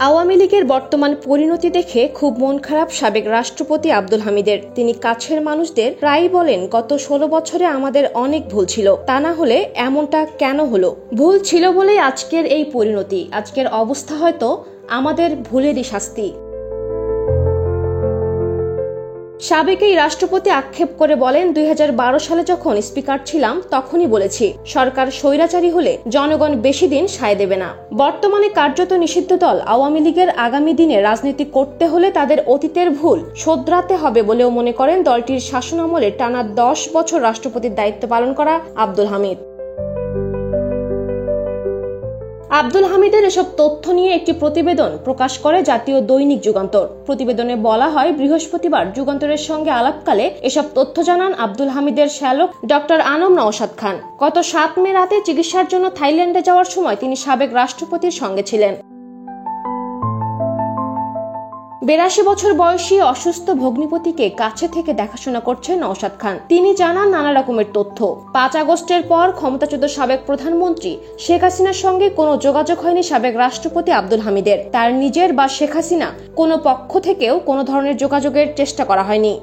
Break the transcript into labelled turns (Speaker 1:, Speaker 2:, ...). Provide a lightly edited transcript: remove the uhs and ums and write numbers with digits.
Speaker 1: আওয়ামী লীগের বর্তমান পরিণতি দেখে খুব মন খারাপ সাবেক রাষ্ট্রপতি আব্দুল হামিদের। তিনি কাছের মানুষদের প্রায়ই বলেন, গত 16 বছরে আমাদের অনেক ভুল ছিল, তা না হলে এমনটা কেন হলো? ভুল ছিল বলেই আজকের এই পরিণতি, আজকের অবস্থা হয়তো আমাদের ভুলেরই শাস্তি। সাবেক এই রাষ্ট্রপতি আক্ষেপ করে বলেন, 2012 সালে যখন স্পিকার ছিলাম তখনই বলেছি, সরকার স্বৈরাচারী হলে জনগণ বেশি দিন সায় দেবে না। বর্তমানে কার্যত নিষিদ্ধ দল আওয়ামী লীগের আগামী দিনে রাজনীতি করতে হলে তাদের অতীতের ভুল শোধরাতে হবে বলেও মনে করেন দলটির শাসনামলে টানা 10 বছর রাষ্ট্রপতির দায়িত্ব পালন করা আব্দুল হামিদ। আব্দুল হামিদের এসব তথ্য নিয়ে একটি প্রতিবেদন প্রকাশ করে জাতীয় দৈনিক যুগান্তর। প্রতিবেদনে বলা হয়, বৃহস্পতিবার যুগান্তরের সঙ্গে আলাপকালে এসব তথ্য জানান আব্দুল হামিদের শ্যালক ডক্টর আনম নওশাদ খান। গত 7 মে রাতে চিকিৎসার জন্য থাইল্যান্ডে যাওয়ার সময় তিনি সাবেক রাষ্ট্রপতির সঙ্গে ছিলেন। 82 বছর বয়সী অসুস্থ ভগ্নিপতিকে কাছে থেকে দেখাশোনা করছেন নওশাদ খান। তিনি জানান নানা রকমের তথ্য। 5 আগস্টের পর ক্ষমতাচ্যুত সাবেক প্রধানমন্ত্রী শেখ হাসিনার সঙ্গে কোনো যোগাযোগ হয়নি সাবেক রাষ্ট্রপতি আব্দুল হামিদের। তার নিজের বা শেখ হাসিনা কোনো পক্ষ থেকেও কোনো ধরনের যোগাযোগের চেষ্টা করা হয়নি।